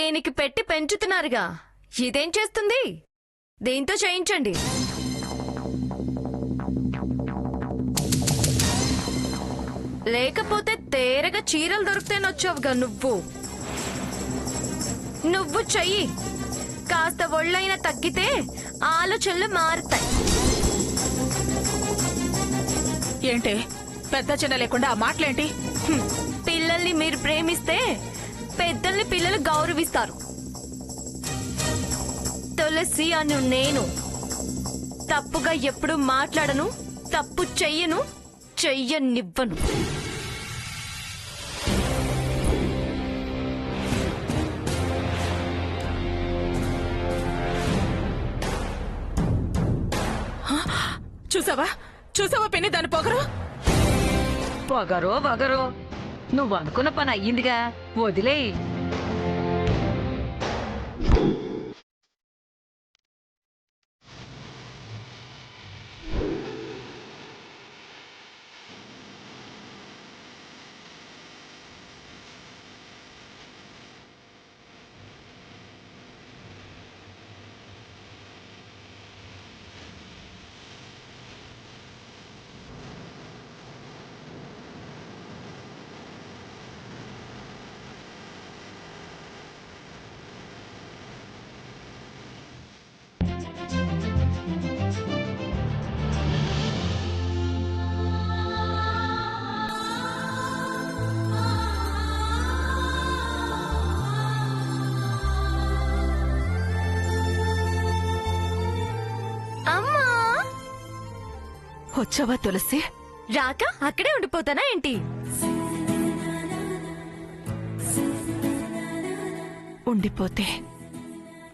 దీనికి పెట్టి పెంచుతున్నారుగా, ఇదేం చేస్తుంది? దీంతో చేయించండి. లేకపోతే తేరగా చీరలు దొరికితేనొచ్చావుగా నువ్వు చెయ్యి. కాస్త ఒళ్ళైనా తగ్గితే ఆలోచనలు మారుతాయి. ఏంటి పెద్ద చిన్న లేకుండా ఆ మాటలేంటి? పిల్లల్ని మీరు ప్రేమిస్తే పెద్దల్ని పిల్లలు గౌరవిస్తారు. తులసి అను నేను తప్పుగా ఎప్పుడు మాట్లాడను, తప్పు చెయ్యనివ్వను. చూసావా పిన్ని దాని పొగరు? పొగరో నువ్వు అనుకున్న పని అయ్యిందిగా, వదిలేయ్. వచ్చావా తులసి? రాక అక్కడే ఉండిపోతానా ఏంటి? ఉండిపోతే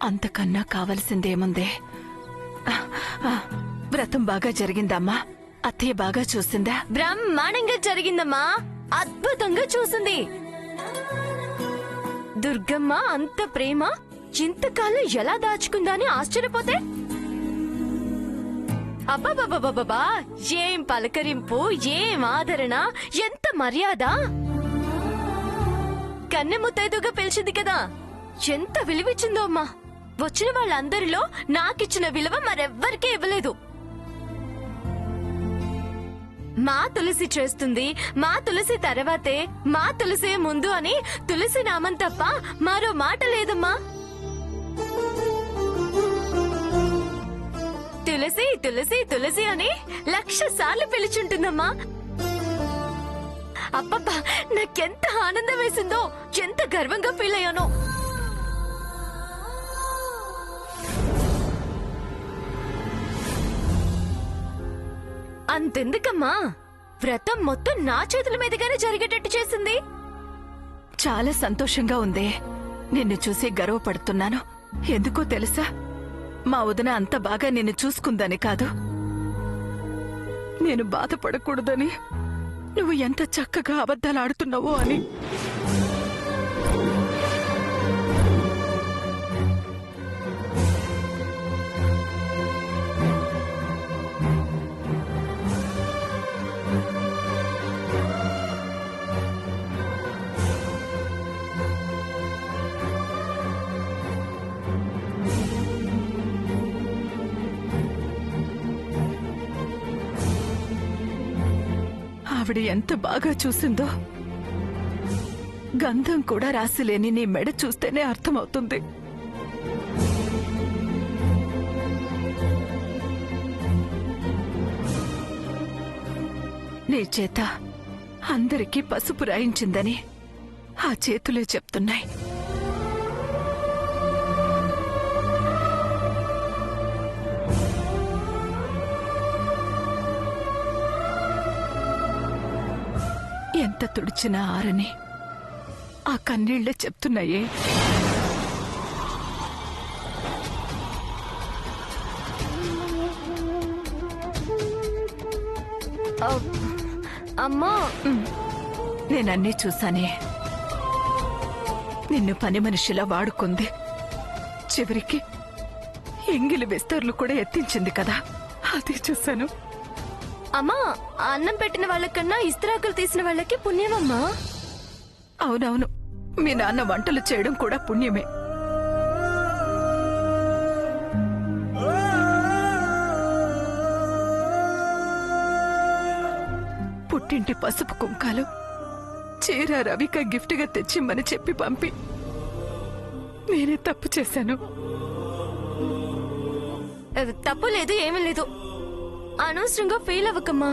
అంతకన్నా కావలసిందేముందే? వ్రతం బాగా జరిగిందమ్మా? అత్తయ్య బాగా చూసిందా? బ్రహ్మాండంగా జరిగిందమ్మా, అద్భుతంగా చూసింది. దుర్గమ్మ అంత ప్రేమ ఇంతకాలం ఎలా దాచుకుందా అని ఆశ్చర్యపోతే, అబ్బాబాబాబాబా, ఏం పలకరింపు, ఏం ఆదరణ, ఎంత మర్యాద! కన్నె ముత్తైదుగా పిలిచింది కదా, ఎంత విలువిచ్చిందో అమ్మా. వచ్చిన వాళ్ళందరిలో నాకిచ్చిన విలువ మరెవ్వరికీ ఇవ్వలేదు. మా తులసి చేస్తుంది, మా తులసి తర్వాతే, మా తులసే ముందు అని తులసి నామం తప్ప మరో మాట లేదమ్మా. తులసి తులసి తులసి అని 1,00,000 సార్లు పిలుచుంటుందమ్మా. అబ్బబ్బా, నాకెంత ఆనందం వేసిందో, ఎంత గర్వంగా ఫీల్ అయ్యానో. అంతెందుకమ్మా, వ్రతం మొత్తం నా చేతుల మీదుగానే జరిగేటట్టు చేసింది. చాలా సంతోషంగా ఉందే. నిన్ను చూసి గర్వపడుతున్నాను. ఎందుకో తెలుసా? మా వదిన అంత బాగా నిన్ను చూసుకుందని కాదు, నేను బాధపడకూడదని, నువ్వు ఎంత చక్కగా అబద్ధాలాడుతున్నావో అని. ఆవిడ ఎంత బాగా చూసిందో, గంధం కూడా రాసిలేని నీ మెడ చూస్తేనే అర్థమవుతుంది. నీ చేత అందరికీ పసుపు రాయించిందని ఆ చేతులే చెప్తున్నాయి. ఎంత తుడిచినా ఆరని ఆ కన్నీళ్లే చెప్తున్నాయే. అమ్మా, నేనన్నీ చూశానే. నిన్ను పని మనిషిలా వాడుకుంది. చివరికి ఎంగిలి విస్తర్లు కూడా ఎత్తించింది కదా, అది చూశాను. అమ్మా, అన్నం పెట్టిన వాళ్ళకన్నా ఇస్త్రాకులు తీసిన వాళ్ళకి పుణ్యమమ్మా. అవునవును, మీ నాన్న వంటలు చేయడం కూడా పుణ్యమే. పుట్టింటి పసుపు కుంకాలు చీర రవిక గిఫ్ట్గా తెచ్చిమ్మని చెప్పి పంపి నేనే తప్పు చేశాను. తప్పు లేదు, ఏమీ లేదు. అనవసరంగా ఫీల్ అవ్వకమ్మా.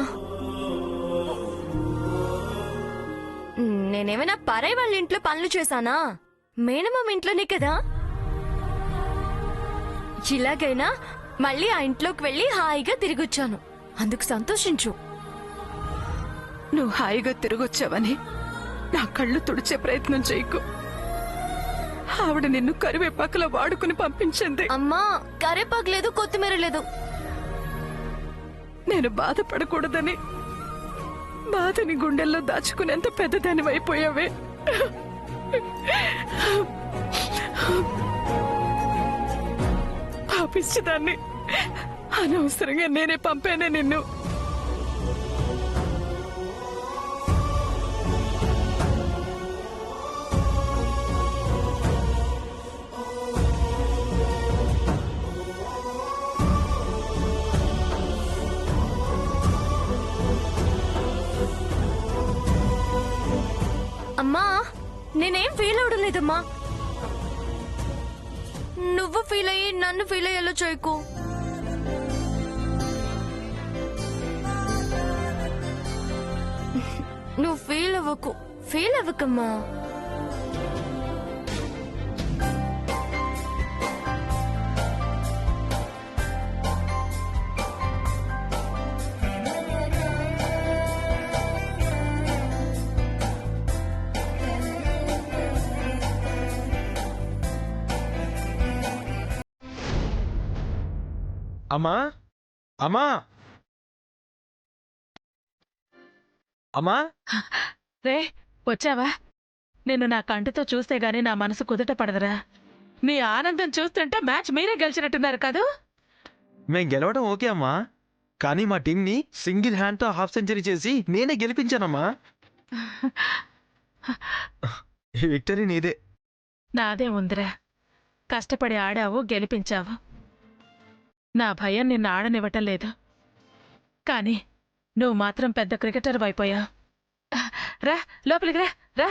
నేనేమైనా పరాయి వాళ్ళ ఇంట్లో పనులు చేశానా? మేనమామ ఇంట్లోనే కదా. ఇలాగైనా మళ్ళీ ఆ ఇంట్లోకి వెళ్ళి హాయిగా తిరిగొచ్చాను. అందుకు సంతోషించు. నువ్వు హాయిగా తిరగొచ్చావని నా కళ్ళు తుడిచే ప్రయత్నం చేయకు. ఆవిడ నిన్ను కరివేపాకులో వాడుకుని పంపించింది. అమ్మా, కరేపాకు లేదు, కొత్తిమీర లేదు. నేను బాధపడకూడదని బాధని గుండెల్లో దాచుకునేంత పెద్దదాని అయిపోయావే. పాపిచ్చిదాన్ని. అనవసరంగా నేనే పంపానే నిన్ను. అమ్మా, నేనేం ఫీల్ అవడం లేదమ్మా. నువ్వు ఫీల్ అయ్యి నన్ను ఫీల్ అయ్యేలా చేయకు. నువ్వు ఫీల్ అవ్వకు, ఫీల్ అవ్వకమ్మా. అమ్మా అమ్మా అమ్మా రే వచ్చావా? నిన్ను నా కంటితో చూస్తే గానీ నా మనసు కుదుట పడదురా. నీ ఆనందం చూస్తుంటే మ్యాచ్ మీరే గెలిచినట్టున్నారు కాదు? మేం గెలవడం ఓకే అమ్మా, కానీ మా టీంని సింగిల్ హ్యాండ్తో హాఫ్ సెంచరీ చేసి నేనే గెలిపించానమ్మా. ఈ విక్టరీ నీదే. నాదే ఉందిరా. కష్టపడి ఆడావు, గెలిపించావు. నా భయం నిన్ను ఆడనివ్వటం లేదు. కానీ నువ్వు మాత్రం పెద్ద క్రికెటర్ అయిపోయావు. రా లోపలికి రా. రా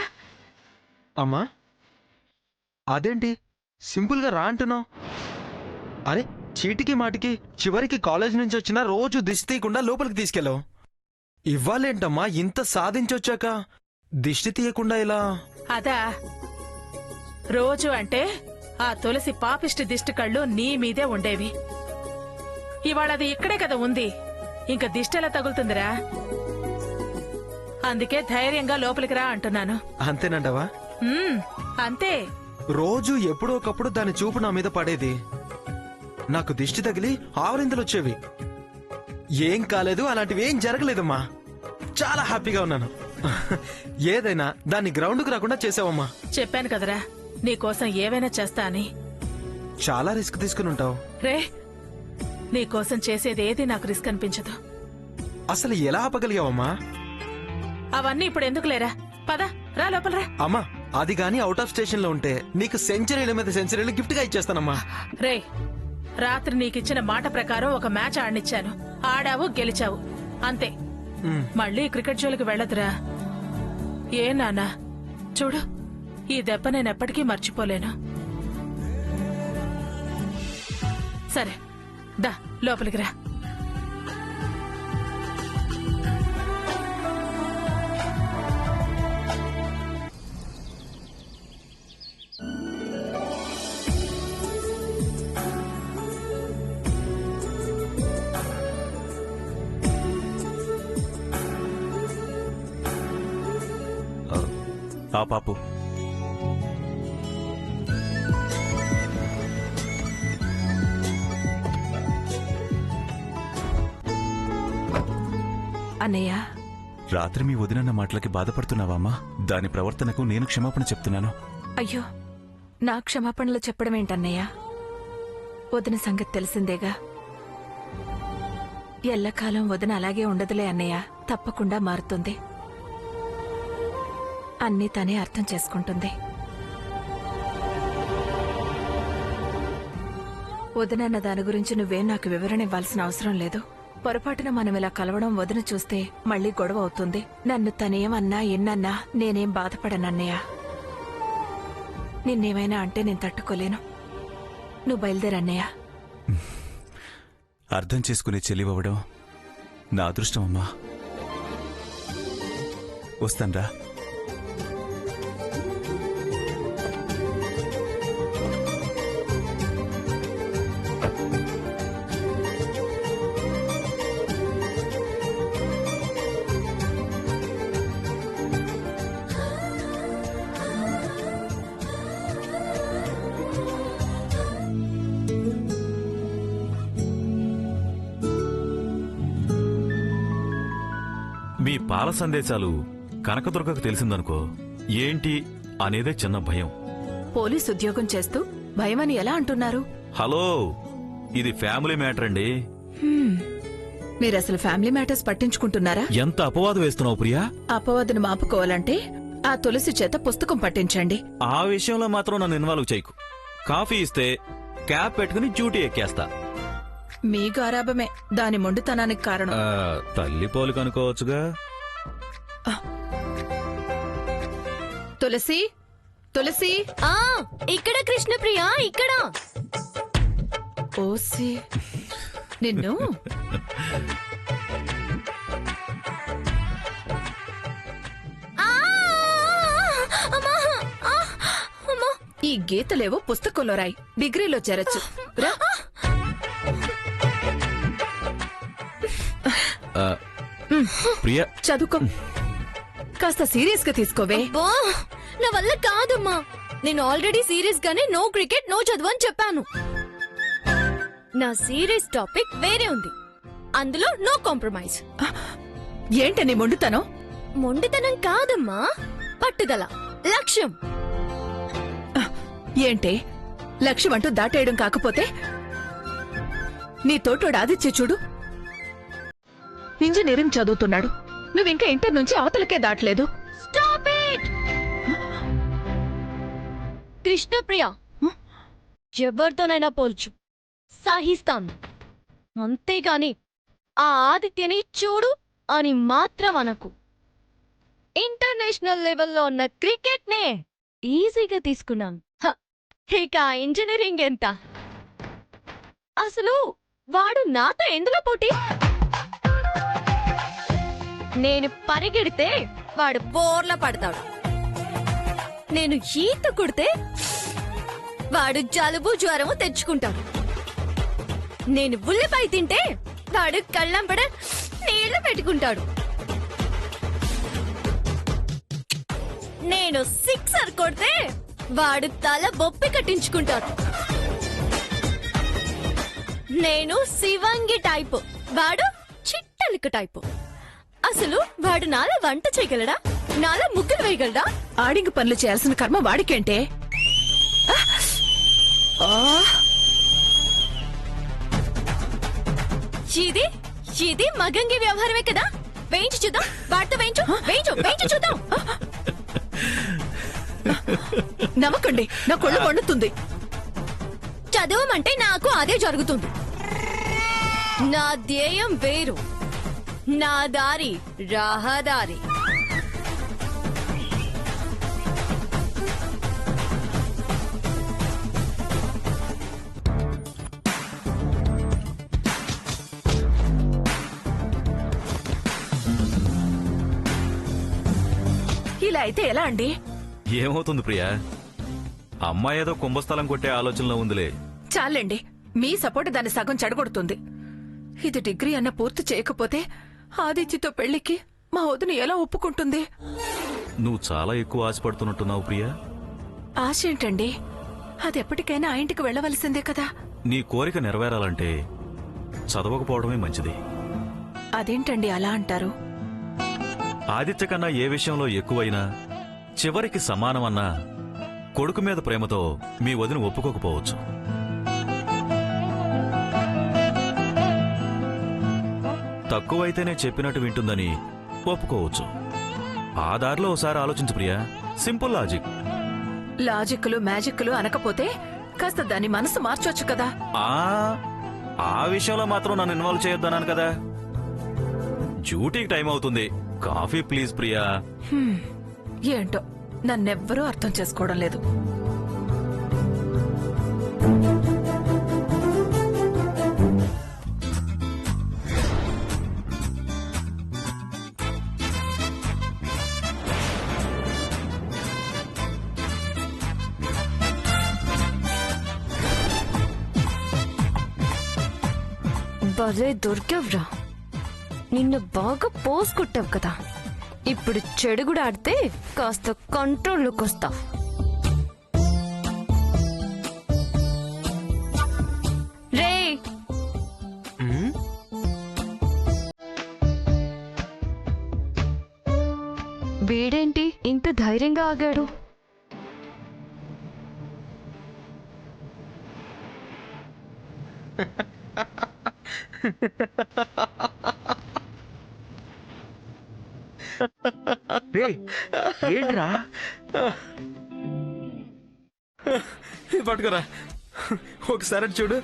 అమ్మా, అదేంటి సింపుల్గా రా అంటున్నావు? అరే చీటికి మాటికి చివరికి కాలేజ్ నుంచి వచ్చినా రోజు దిష్టి తీయకుండా లోపలికి తీసుకెళ్ళావు. ఇవ్వాలేంటమ్మా, ఇంత సాధించొచ్చాక దిష్టి తీయకుండా ఇలా? అదా, రోజు అంటే ఆ తులసి పాపిష్టి దిష్టి కళ్ళు నీ మీదే ఉండేవి. ఇవాళ అది ఇక్కడే కదా ఉంది, ఇంక దిష్టెలా తగులుతుందిరా? అందుకే ధైర్యంగా లోపలికి రా అంటున్నాను. అంతేనంటావా? అంతే. రోజు ఎప్పుడో ఒకప్పుడు దాని చూపు నా మీద పడేది. నాకు దిష్టి తగిలి ఆవరింతలు వచ్చేవి. ఏం కాలేదు, అలాంటివి ఏం జరగలేదమ్మా. చాలా హ్యాపీగా ఉన్నాను. ఏదైనా దాన్ని గ్రౌండ్కు రాకుండా చేసావమ్మా. చెప్పాను కదరా, నీకోసం ఏవైనా చేస్తా అని. చాలా రిస్క్ తీసుకుని ఉంటావు. రే, నీకోసం చేసేదేది నాకు రిస్క్ అనిపించదు. అసలు ఎలా ఆపగలిగావమ్మా? అవన్నీ ఇప్పుడు ఎందుకు లేరా? పద, రా లోపల రా. అమ్మా, అది గాని అవుట్ ఆఫ్ స్టేషన్ లో ఉంటే నీకు సెంచరీల మీద సెంచరీలు గిఫ్ట్ గా ఇచ్చేస్తానమ్మా. రే, రాత్రి నీకిచ్చిన మాట ప్రకారం ఒక మ్యాచ్ ఆడనిచ్చాను. ఆడావు, గెలిచావు, అంతే. మళ్ళీ క్రికెట్ జోలికి వెళ్ళదురా. ఏ నాన్నా, చూడు, ఈ దెబ్బ నేనెప్పటికీ మర్చిపోలేను. సరే, దా లోపలికి రా. ఆ పాపు, అన్నయ్య, రాత్రి మీ వదినన్న మాటలకి బాధపడుతున్నావామ్మా? దాని ప్రవర్తనకు నేను క్షమాపణ చెప్తున్నాను. అయ్యో, నా క్షమాపణలు చెప్పడం ఏంటన్నయ్య? వదిన సంగతి తెలిసిందేగా. ఎల్లకాలం వదిన అలాగే ఉండదులే అన్నయ్య, తప్పకుండా మారుతుంది. అన్నీ తనే అర్థం చేసుకుంటుంది. వదినన్న దాని గురించి నువ్వేం నాకు వివరణ ఇవ్వాల్సిన అవసరం లేదు. పొరపాటున మనం ఇలా కలవడం వదిన చూస్తే మళ్ళీ గొడవ అవుతుంది. నన్ను తనేమన్నా ఎన్నన్నా నేనేం బాధపడనన్నయ్య. నిన్నేమైనా అంటే నేను తట్టుకోలేను. నువ్వు బయలుదేరన్నయ్య. అర్థం చేసుకునే చెల్లివ్వడం నా అదృష్టం అమ్మా. వస్తాన్రా. మీ పాల సందేశాలు కనకదుర్గకు తెలిసిందనుకో ఏంటి అనేదే చిన్న భయం. పోలీస్ ఉద్యోగం చేస్తూ భయమని ఎలా అంటున్నారు? హలో, ఇది ఫ్యామిలీ మ్యాటర్ అండి. మీరసలు ఫ్యామిలీ మ్యాటర్స్ పట్టించుకుంటున్నారా? ఎంత అపవాదు వేస్తున్నావు ప్రియా. అపవాదును మాపుకోవాలంటే ఆ తులసి చేత పుస్తకం పట్టించండి. ఆ విషయంలో మాత్రం నన్ను ఇన్వాల్వ్ చేయకు. కాఫీ ఇస్తే క్యాప్ పెట్టుకుని డ్యూటీ ఎక్కేస్తా. మీ గారాబమే దాని మొండితనానికి కారణం. తల్లి పోలిక అనుకోవచ్చుగా. తులసి, తులసి. ఆ ఇక్కడ కృష్ణప్రియ, ఇక్కడ. ఓసి నిన్ను. ఆ! అమ్మా! ఆ! అమ్మా! ఈ గీతలేవో పుస్తకంలో రాయి, డిగ్రీలో చేరొచ్చు. రా. ప్రియా, చదువుకో. కాస్త సీరియస్ గా తీసుకోవే. అబ్బా! నా వల్ల కాదమ్మా. నేను ఆల్రెడీ సీరియస్ గానే నో క్రికెట్ నో చదువు అని చెప్పాను. నా సీరియస్ టాపిక్ వేరే ఉంది, అందులో నో కాంప్రమైజ్. ఏంటి నీ మొండితనం? మొండితనం కాదమ్మా, పట్టుదల, లక్ష్యం. ఏంటే లక్ష్యం అంటూ దాటేయడం కాకపోతే నీ తోటోడు ఆదిత్య చూడు, ఇంజనీరింగ్ చదువుతున్నాడు. నువ్వింకా ఇంటర్ నుంచి అవతలకే దాటలేదు. Stop it! కృష్ణప్రియ, ఎవరితోనైనా పోల్చు, సహిస్తాను. అంతేగాని ఆ ఆదిత్యని చూడు అని మాత్రం అనకు. ఇంటర్నేషనల్ లెవెల్లో ఉన్న క్రికెట్ నే ఈజీగా తీసుకున్నాం. ఇక ఇంజనీరింగ్ ఎంత? అసలు వాడు నాతో ఎందులో పోటీ? నేను పరిగెడితే వాడు బోర్ల పడతాడు. నేను ఈత కొడితే వాడు జలుబు జ్వరము తెచ్చుకుంటాడు. నేను ఉల్లిపాయ తింటే వాడు కళ్ళంపడ నీళ్లు పెట్టుకుంటాడు. నేను సిక్సర్ కొడితే వాడు తల బొప్పి కట్టించుకుంటాడు. నేను శివంగి టైపు, వాడు చిట్టలిక టైపు. అసలు వాడు నాలా వంట చేయగలడా? నాలా ముగ్గులు వేయగలడా? ఆడింగ్ పనులు చేయాల్సిన కర్మ వాడికేంటే? ఇది ఇది మగంగి వ్యవహారమే కదా. వేయించి చూద్దాం, వాడితో వేయించు వేయించు వేయించు చూద్దాం. నమ్మకండి, నా కొళ్ళు పండుతుంది. చదవమంటే నాకు అదే జరుగుతుంది. నా ధ్యేయం వేరు, నా దారి రహదారి. ఇలా అయితే ఎలా అండి? ఏమవుతుంది ప్రియా? అమ్మాయి ఏదో కుంభస్థలం కొట్టే ఆలోచనలో ఉందిలే. చాలండి, మీ సపోర్ట్ దాన్ని సగం చెడగొడుతుంది. ఇది డిగ్రీ అన్న పూర్తి చేయకపోతే ఆదిత్యతో పెళ్లికి మా వదిన ఎలా ఒప్పుకుంటుంది? నువ్వు చాలా ఎక్కువ ఆశపడుతున్నట్టున్నావు ప్రియా. ఆశ ఏంటండి? అది ఎప్పటికైనా ఆ ఇంటికి వెళ్ళవలసిందే కదా. నీ కోరిక నెరవేరాలంటే చదవకపోవడమే మంచిది. అదేంటండి అలా అంటారు? ఆదిత్య కన్నా ఏ విషయంలో ఎక్కువైనా చివరికి సమానమన్నా కొడుకు మీద ప్రేమతో మీ వదిన ఒప్పుకోకపోవచ్చు. తక్కువైతేనే చెప్పినట్టు వింటుందని ఒప్పుకోవచ్చు. ఆ దారిలో ఒకసారి ఆలోచించు ప్రియా. Simple logic. లాజిక్లు మ్యాజిక్లు అనకపోతే కాస్త దాని మనసు మార్చొచ్చు కదా. ఆ విషయంలో మాత్రం నన్ను ఇన్వాల్వ్ చేయొద్దన్నాను కదా. డ్యూటీకి టైం అవుతుంది. Coffee please Priya. ఏంటో నన్నెవ్వరూ అర్థం చేసుకోవడం లేదు. భలే దొరికావురా. నిన్ను బాగా పోసుకొట్టావు కదా, ఇప్పుడు చెడు కూడా ఆడితే కాస్త కంట్రోల్లోకి వస్తావు. రే వీడేంటి ఇంత ధైర్యంగా ఆగాడు? ఏంట్రా పట్టుకోరా, ఒకసారి అటు చూడు.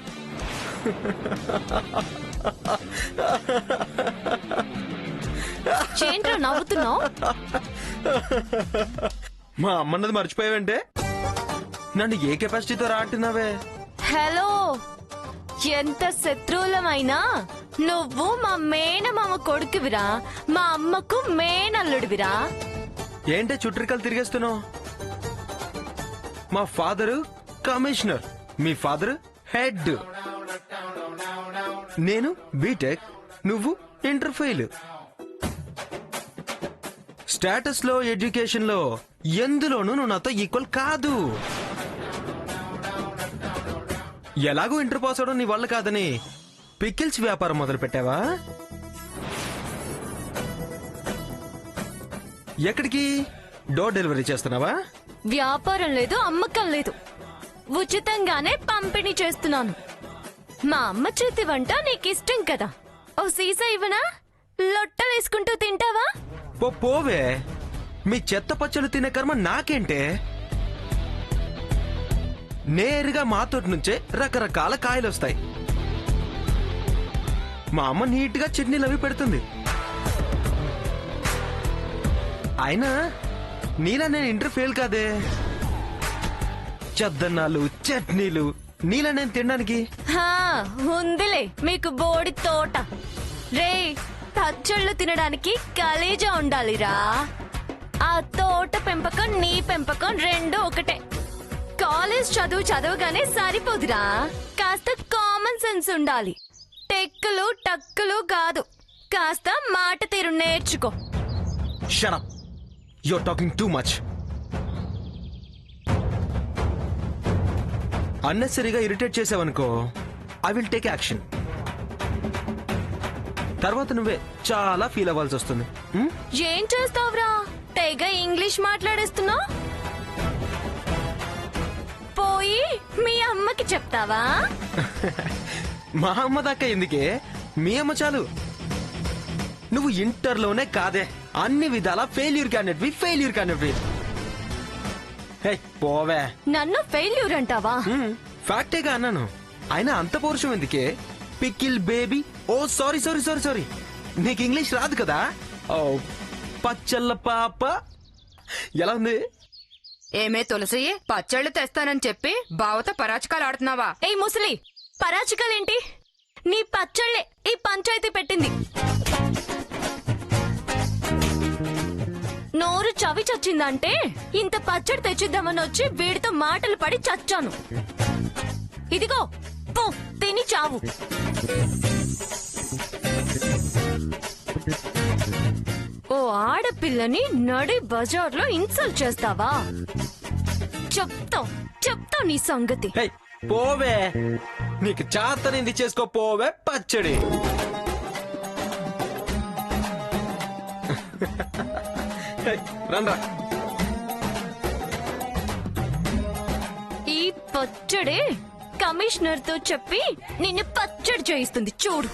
ఏంట్రా నవ్వుతున్నావు? మా అమ్మన్నది మర్చిపోయావంటే నన్ను ఏ కెపాసిటీతో రాంటున్నావే? హలో, ఎంత శత్రువులమైనా నువ్వు మా మేనమామ కొడుకువిరా, మా అమ్మకు మేనల్లుడివిరా. ఏంటే చుట్టరికలు తిరిగేస్తున్నావు? మా ఫాదరు కమిషనర్, మీ ఫాదర్ హెడ్. నేను బీటెక్, నువ్వు ఇంటర్ ఫెయిల్. స్టేటస్ లో, ఎడ్యుకేషన్ లో ఎందులోనూ నువ్వు నాతో ఈక్వల్ కాదు. ఎలాగో ఇంటర్ పాస్ అవడం నీ వల్ల కాదని పికిల్స్ వ్యాపారం మొదలు పెట్టావా? ఎక్కడికి? డోర్ డెలివరీ చేస్తున్నావా? వ్యాపారం లేదు, అమ్మకం లేదు, ఉచితంగానే పంపిణీ చేస్తున్నాను. మా అమ్మ చేతి వంట నీకు ఇష్టం కదా, ఓ సీసా ఇవ్వనా? లొట్టలేసుకుంటూ తింటావా? పోవే, మీ చెత్త పచ్చళ్ళు తినే కర్మ నాకేంటే? నేరుగా మా తోటి నుంచే రకరకాల కాయలు వస్తాయి. మా అమ్మ నీట్ గా చట్నీలు అవి పెడుతుంది. అయినా నీలా నేను ఇంటర్ ఫెయిల్ కాదే. చద్దన్నాలు, చట్నీలు నీలా నేను తినడానికి. హా, ఉందిలే మీకు బోడి తోట. రే, పచ్చళ్ళు తినడానికి కలేజా ఉండాలిరా. ఆ తోట పెంపకం, నీ పెంపకం రెండు ఒకటే. కాలేజ్ చదవగానే సరిపోదురా, కాస్త కామన్ సెన్స్ ఉండాలి. టెక్కులు టక్కులు కాదు, కాస్త మాట తీరు నేర్చుకో. Shut up. You're talking too much. అన్నెసరీగా ఇరిటేట్ చేసావనుకో, ఐ విల్ టేక్ యాక్షన్. తర్వాత నువ్వే చాలా ఫీల్ అవ్వాల్సి వస్తుంది. ఏం చేస్తావురా, తెగ ఇంగ్లీష్ మాట్లాడేస్తున్నావు? పోయి మీ అమ్మకి చెప్తావా? మా అమ్మ దాకా ఎందుకే, మీ అమ్మ చాలు. నువ్వు ఇంటర్లోనే కాదే అన్ని విధాల ఫెయిల్యూర్ క్యాండిడేట్. హే పోవే. నన్ను ఫెయిల్యూర్ అంటావా? ఫ్యాక్టేగా అన్నాను. అయినా అంత పౌరుషం ఎందుకే? Pickle baby. ఓ సారీ, నీకు ఇంగ్లీష్ రాదు కదా. ఓ పచ్చళ్ళ పాప. ఎలా ఉంది? ఏమే తులసి, పచ్చళ్ళు తెస్తానని చెప్పి బావతో పరాచకాలు ఆడుతున్నావా? ఏ ముసలి, పరాచికలేంటి? నీ పచ్చళ్ళే ఈ పంచాయతీ పెట్టింది. నోరు చవి చచ్చిందంటే ఇంత పచ్చడి తెచ్చిద్దామని వచ్చి వీడితో మాటలు పడి చచ్చాను. ఇదిగో పో, తిని చావు. ఓ ఆడపిల్లని నడి బజార్లో ఇన్సల్ట్ చేస్తావా? చెప్తా నీ సంగతి. హే పోవే, నీకు చాతనింది చేసుకో పోవే పచ్చడి. రండ్రా. ఈ పచ్చడే కమిషనర్ తో చెప్పి నిన్ను పచ్చడి చేయిస్తుంది చూడు.